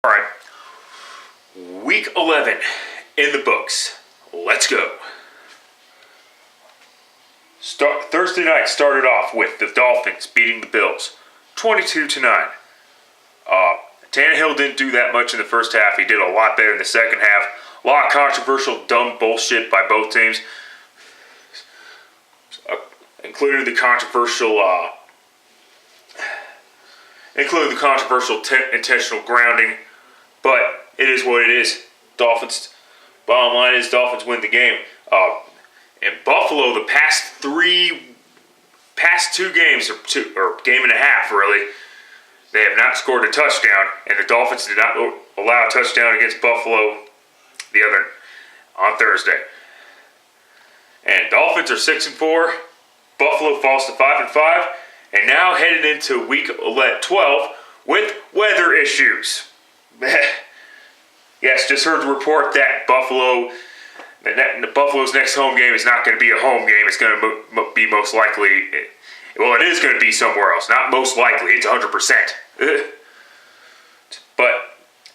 All right, week 11 in the books. Let's go. Thursday night started off with the Dolphins beating the Bills 22-9. Tannehill didn't do that much in the first half. He did a lot better in the second half. A lot of controversial, dumb bullshit by both teams, including the controversial intentional grounding. But it is what it is. Dolphins. Bottom line is Dolphins win the game. In Buffalo, the past two games, or game and a half really, they have not scored a touchdown, and the Dolphins did not allow a touchdown against Buffalo on Thursday. And Dolphins are 6-4. Buffalo falls to 5-5, and now headed into week 12 with weather issues. Yes, just heard the report that Buffalo's next home game is not going to be a home game. It's going to be most likely, well, it is going to be somewhere else. Not most likely, it's 100%. But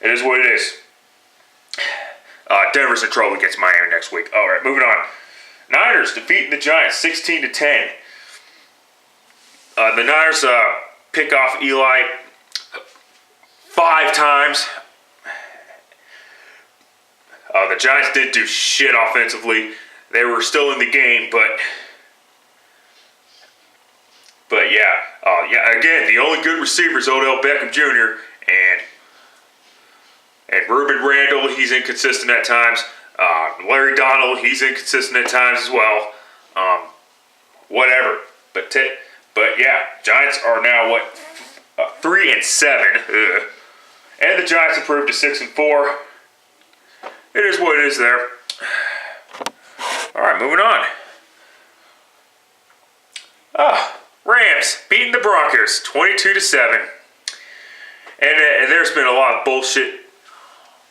it is what it is. Denver's in trouble against Miami next week. All right, moving on. Niners defeating the Giants 16-10. The Niners pick off Eli 5 times. The Giants didn't do shit offensively. They were still in the game, but yeah. Again, the only good receiver is Odell Beckham Jr. and Ruben Randall. He's inconsistent at times. Larry Donald, he's inconsistent at times as well. Whatever, but yeah, Giants are now 3-7, and the Giants improved to 6-4. It is what it is there. All right, moving on. Rams beating the Broncos 22-7. And there's been a lot of bullshit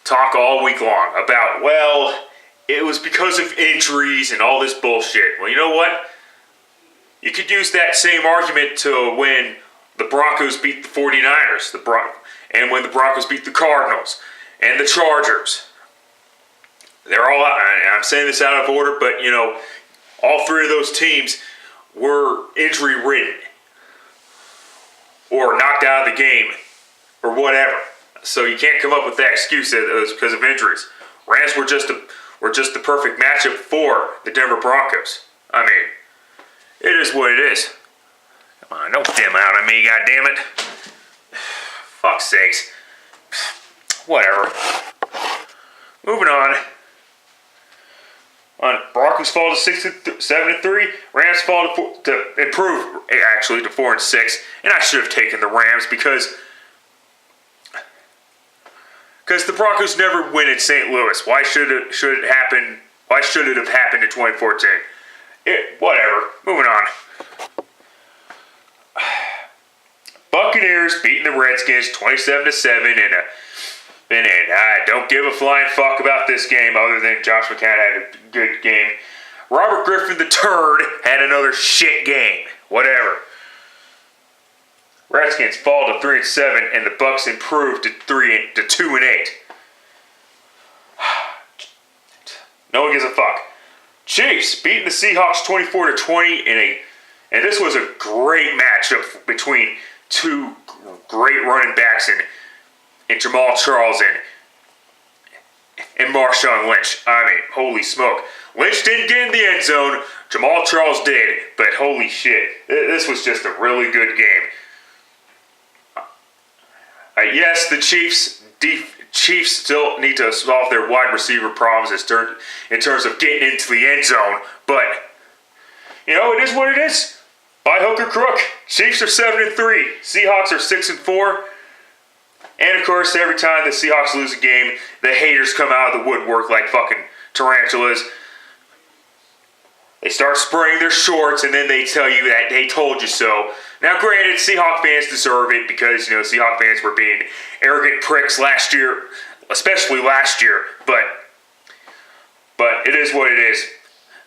talk all week long about, well, it was because of injuries and all this bullshit. Well, you know what? You could use that same argument to when the Broncos beat the 49ers, and when the Broncos beat the Cardinals and the Chargers. They're all out, and I'm saying this out of order, but, all 3 of those teams were injury-ridden or knocked out of the game or whatever. So you can't come up with that excuse that it was because of injuries. Rams were just the perfect matchup for the Denver Broncos. I mean, it is what it is. Come on, don't dim out on me, goddammit. Fuck's sakes. Whatever. Moving on. Broncos fall to 7-3. Rams fall to improve actually to 4-6. And I should have taken the Rams because the Broncos never win at St. Louis. Why should it happen? Why should it have happened in 2014? Whatever. Moving on. Buccaneers beating the Redskins 27-7 and I don't give a flying fuck about this game other than Josh McCown had a good game. Robert Griffin III had another shit game. Whatever. Redskins fall to 3-7 and the Bucs improved to 2-8. No one gives a fuck. Chiefs beating the Seahawks 24-20 and this was a great matchup between 2 great running backs and Jamal Charles and Marshawn Lynch. I mean, holy smoke. Lynch didn't get in the end zone. Jamal Charles did, but holy shit. This was just a really good game. Yes, the Chiefs still need to solve their wide receiver problems in terms of getting into the end zone, but, it is what it is. By hook or crook. Chiefs are 7-3. Seahawks are 6-4. And of course, every time the Seahawks lose a game, the haters come out of the woodwork like fucking tarantulas. They start spraying their shorts, and then they tell you that they told you so. Now, granted, Seahawks fans deserve it because, Seahawks fans were being arrogant pricks last year, especially last year. But it is what it is.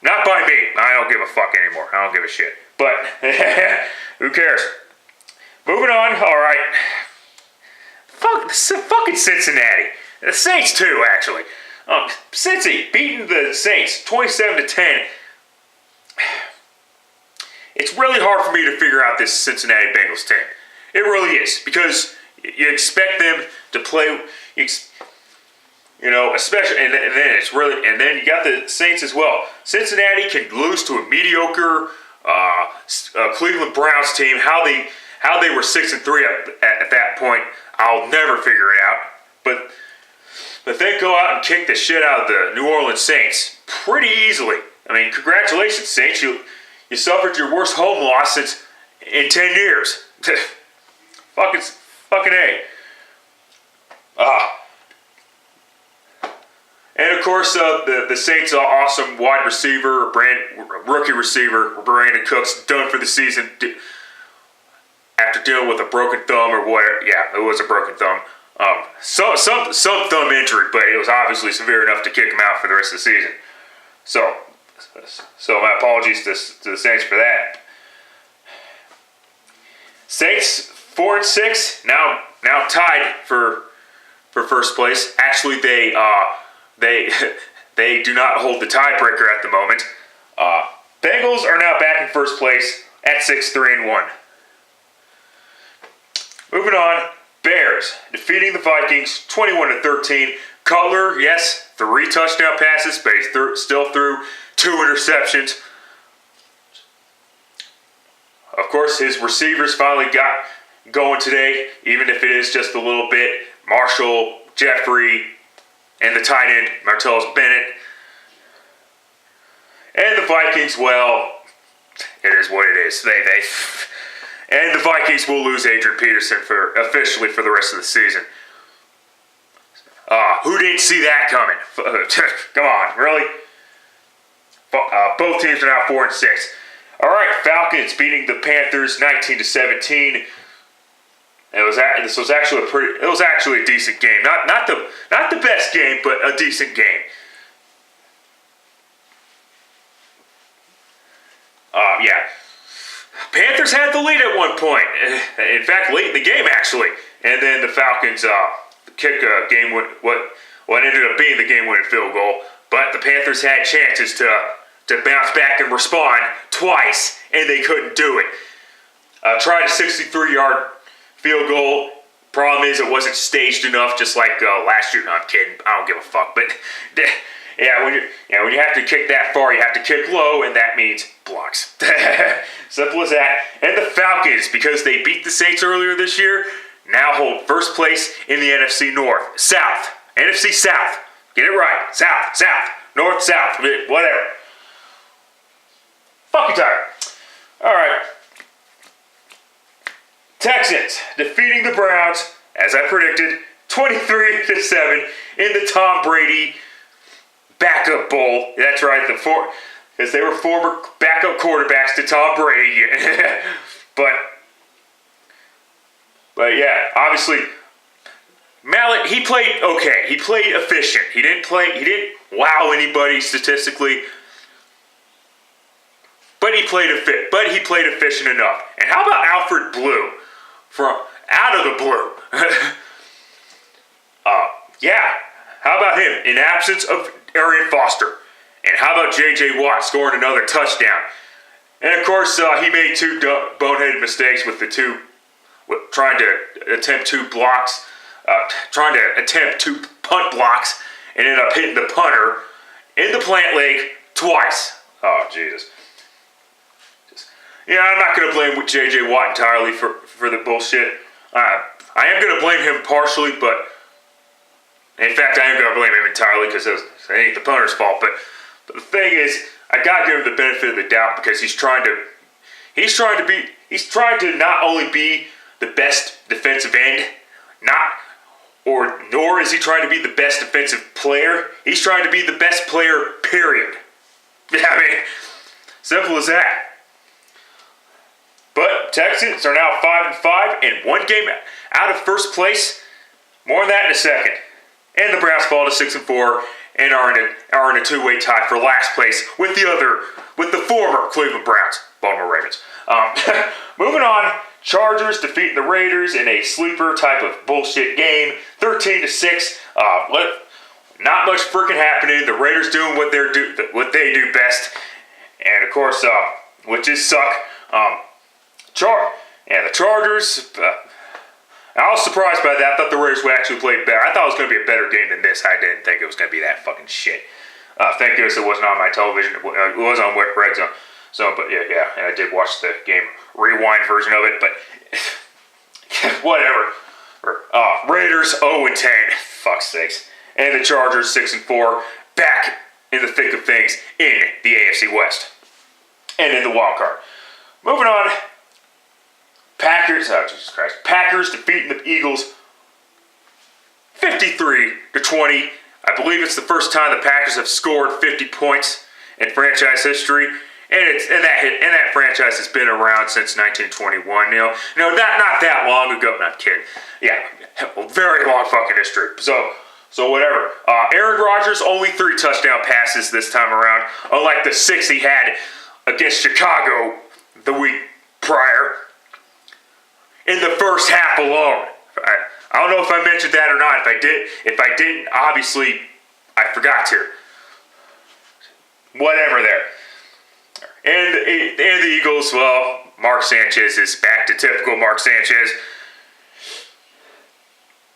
Not by me. I don't give a fuck anymore. I don't give a shit. But who cares? Moving on. All right. fucking Cincinnati. The Saints too, actually. Cincy beating the Saints 27-10. It's really hard for me to figure out this Cincinnati Bengals team. It really is, because you expect them to play, especially, and then you got the Saints as well. Cincinnati can lose to a mediocre Cleveland Browns team. How they were 6-3 at that point, I'll never figure it out. But they go out and kick the shit out of the New Orleans Saints pretty easily. I mean, congratulations, Saints. You suffered your worst home loss in 10 years. fucking A. And of course, the Saints' awesome wide receiver, rookie receiver, Brandon Cooks, done for the season after dealing with a broken thumb or whatever. Yeah, it was a broken thumb. Some thumb injury, but it was obviously severe enough to kick him out for the rest of the season. So my apologies to the Saints for that. Saints 4-6, now tied for first place. Actually, they do not hold the tiebreaker at the moment. Bengals are now back in first place at 6-3-1. Moving on, Bears defeating the Vikings 21-13. Cutler, yes, 3 touchdown passes, but he still threw 2 interceptions. Of course, his receivers finally got going today, even if it is just a little bit. Marshall, Jeffrey, and the tight end, Martellus Bennett. And the Vikings, well, it is what it is. And the Vikings will lose Adrian Peterson officially for the rest of the season. Who didn't see that coming? Come on, really? Both teams are now 4-6. All right, Falcons beating the Panthers 19-17. This was actually a decent game. Not the best game, but a decent game. Yeah. Panthers had the lead at one point. In fact, late in the game, actually. And then the Falcons kicked a game what ended up being the game-winning field goal. But the Panthers had chances to bounce back and respond twice, and they couldn't do it. Tried a 63-yard field goal. Problem is, it wasn't staged enough, just like last year. No, I'm kidding. I don't give a fuck. But when you have to kick that far, you have to kick low, and that means blocks. Simple as that. And the Falcons, because they beat the Saints earlier this year, now hold first place in the NFC North. NFC South. Get it right. South. North, South. Whatever. Fucking tired. All right. Texans defeating the Browns, as I predicted, 23-7 in the Tom Brady backup bowl. That's right, because they were former backup quarterbacks to Tom Brady. but yeah, obviously, Mallett, he played okay. He played efficient. He didn't wow anybody statistically. But he played efficient enough. And how about Alfred Blue from out of the blue? Yeah. How about him in absence of Arian Foster? And how about J.J. Watt scoring another touchdown? And of course, he made 2 boneheaded mistakes with trying to attempt 2 blocks, trying to attempt 2 punt blocks, and ended up hitting the punter in the plant leg twice. Oh, Jesus. Yeah, I'm not going to blame J.J. Watt entirely for the bullshit. I am going to blame him partially, but in fact, I am going to blame him entirely because it ain't the punter's fault. But the thing is, I got to give him the benefit of the doubt because he's trying to not only be the best defensive end, nor is he trying to be the best defensive player. He's trying to be the best player, period. I mean, simple as that. But Texans are now 5-5 and 1 game out of first place. More on that in a second. And the Browns fall to 6-4 and are in a 2-way tie for last place with the former Cleveland Browns, Baltimore Ravens. Moving on Chargers defeating the Raiders in a sleeper type of bullshit game, 13-6. Not much freaking happening. The Raiders doing what they do best, and of course, which is suck. The Chargers. I was surprised by that. I thought the Raiders would actually play better. I thought it was going to be a better game than this. I didn't think it was going to be that fucking shit. Thank goodness it wasn't on my television. It was on Red Zone. So, but yeah, and I did watch the game rewind version of it. But whatever. Raiders 0-10. Fuck's sakes. And the Chargers 6-4. Back in the thick of things in the AFC West and in the wild card. Moving on. Packers defeating the Eagles 53-20. I believe it's the first time the Packers have scored 50 points in franchise history, and that franchise has been around since 1921. Not that long ago. Not kidding. Yeah, very long fucking history. So whatever. Aaron Rodgers only 3 touchdown passes this time around, unlike the 6 he had against Chicago the week prior. In the first half alone. I don't know if I mentioned that or not. If I didn't, obviously, I forgot to. Whatever there. And the Eagles, well, Mark Sanchez is back to typical Mark Sanchez.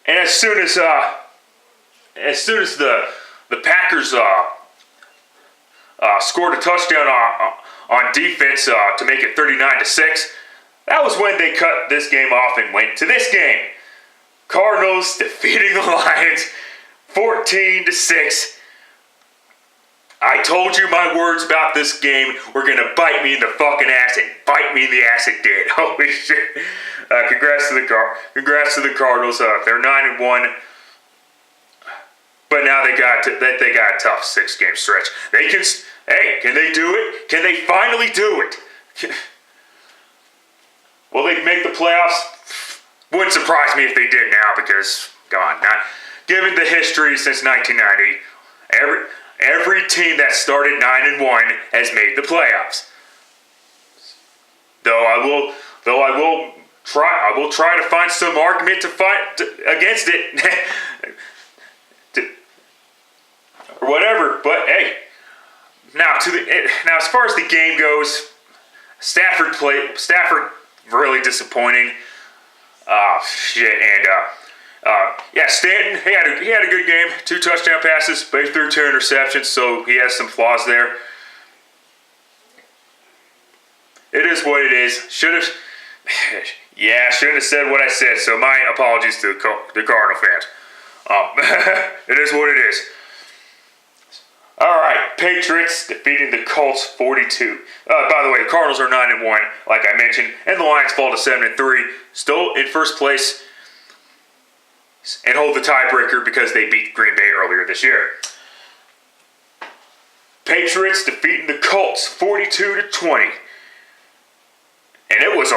And as soon as the Packers scored a touchdown on defense to make it 39-6, that was when they cut this game off and went to this game. Cardinals defeating the Lions 14-6. I told you my words about this game were going to bite me in the fucking ass, and bite me in the ass it did. Holy shit. Congrats to the Cardinals. They're 9-1. But now they got a tough 6-game stretch. Can they do it? Can they finally do it? Will they make the playoffs? Wouldn't surprise me if they did now, because, come on, given the history since 1990, every team that started 9-1 has made the playoffs. I will try to find some argument to fight against it, or whatever. But hey, now as far as the game goes, Stafford really disappointing. Stanton, he had a good game. 2 touchdown passes, but he threw 2 interceptions, so he has some flaws there. It is what it is. Shouldn't have said what I said, so my apologies to the Cardinal fans. It is what it is. Alright, Patriots defeating the Colts 42. By the way, the Cardinals are 9-1, like I mentioned, and the Lions fall to 7-3, still in first place, and hold the tiebreaker because they beat Green Bay earlier this year. Patriots defeating the Colts 42-20. And it was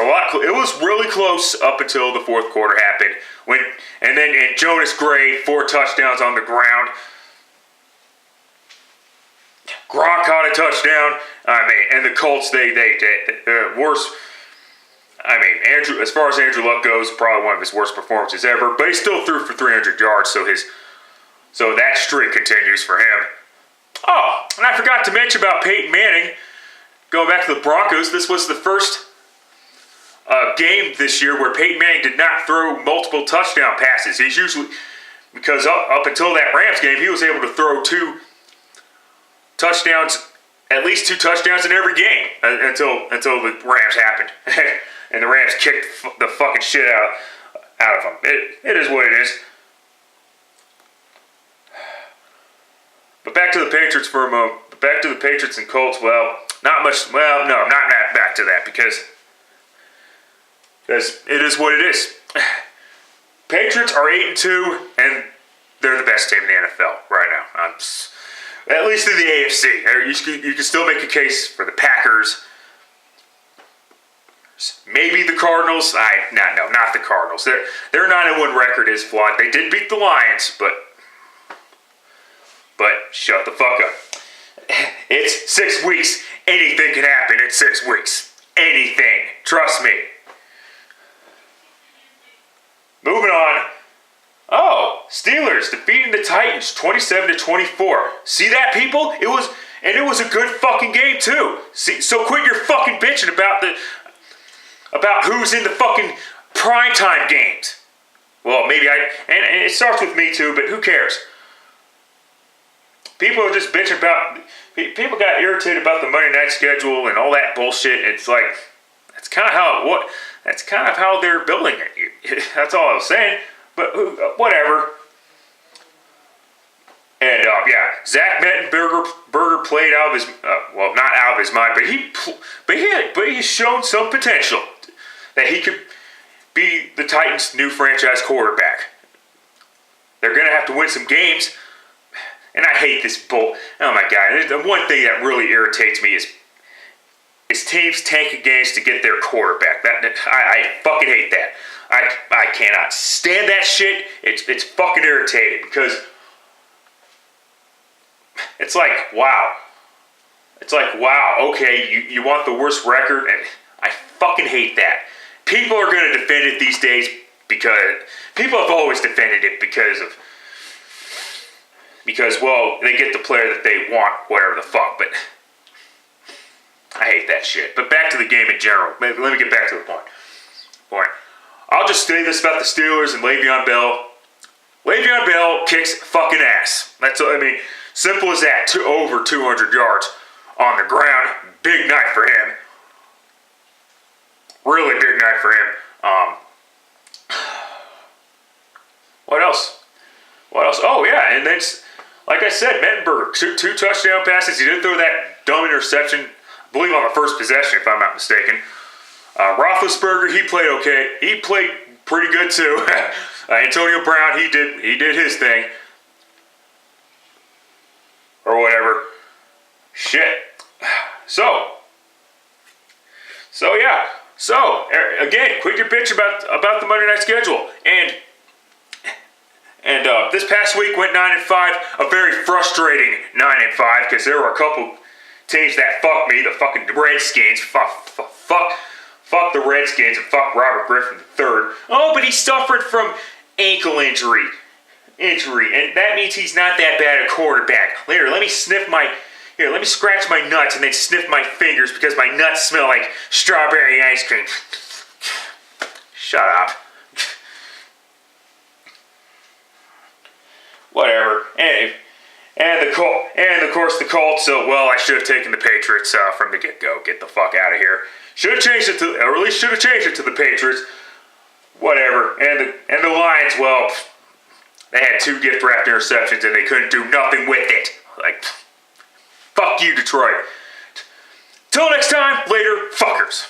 really close up until the fourth quarter happened. And Jonas Gray, 4 touchdowns on the ground. Gronk caught a touchdown. And the Colts, they worse. Andrew, as far as Andrew Luck goes, probably one of his worst performances ever. But he still threw for 300 yards, so that streak continues for him. Oh, and I forgot to mention about Peyton Manning. Going back to the Broncos, this was the first game this year where Peyton Manning did not throw multiple touchdown passes. He's usually, because up until that Rams game, he was able to throw 2 touchdowns, at least 2 touchdowns in every game until the Rams happened. And the Rams kicked the fucking shit out of them. It is what it is. But back to the Patriots for a moment. Back to the Patriots and Colts. Well, not much. Well, no, not back to that because it is what it is. Patriots are 8-2, and they're the best team in the NFL right now. At least in the AFC. You can still make a case for the Packers. Maybe the Cardinals. No, not the Cardinals. Their 9-1 record is flawed. They did beat the Lions, but shut the fuck up. It's 6 weeks. Anything can happen in 6 weeks. Anything. Trust me. moving on. Oh, Steelers defeating the Titans 27-24. See that, people? It was a good fucking game too. See, so quit your fucking bitching about who's in the fucking primetime games. Well, maybe and it starts with me too, but who cares? People are just bitching about. People got irritated about the Monday night schedule and all that bullshit. It's like that's kind of how they're building it. That's all I was saying. But whatever. And yeah, Zach Mettenberger played out of his not out of his mind, but he's shown some potential that he could be the Titans' new franchise quarterback. They're gonna have to win some games, and I hate this bull. Oh my god! The one thing that really irritates me is teams tanking games to get their quarterback. I fucking hate that. I cannot stand that shit. It's fucking irritating because it's like, wow. It's like, wow, okay, you want the worst record? And I fucking hate that. People are going to defend it these days because people have always defended it because, well, they get the player that they want, whatever the fuck, but I hate that shit. But back to the game in general. Let me get back to the point. I'll just say this about the Steelers and Le'Veon Bell. Le'Veon Bell kicks fucking ass. Simple as that. Over 200 yards on the ground. Big night for him. Really big night for him. What else? Oh, yeah, and then, like I said, Mettenberger, two touchdown passes. He did throw that dumb interception, I believe on the first possession, if I'm not mistaken. Roethlisberger, he played okay. He played pretty good too. Antonio Brown, he did his thing. Or whatever. Shit. So yeah. So again, quit your bitch about the Monday night schedule. And this past week went 9-5. A very frustrating 9-5 because there were a couple teams that fucked me. The fucking Redskins. Fuck the Redskins and fuck Robert Griffin III. Oh, but he suffered from ankle injury, and that means he's not that bad a quarterback. Later, let me scratch my nuts and then sniff my fingers because my nuts smell like strawberry ice cream. Shut up. Whatever. And of course the Colts. So I should have taken the Patriots from the get-go. Get the fuck out of here. Should have changed it to the Patriots. Whatever. And the Lions, well, they had 2 gift wrapped interceptions and they couldn't do nothing with it. Like, fuck you, Detroit. Till next time, later, fuckers.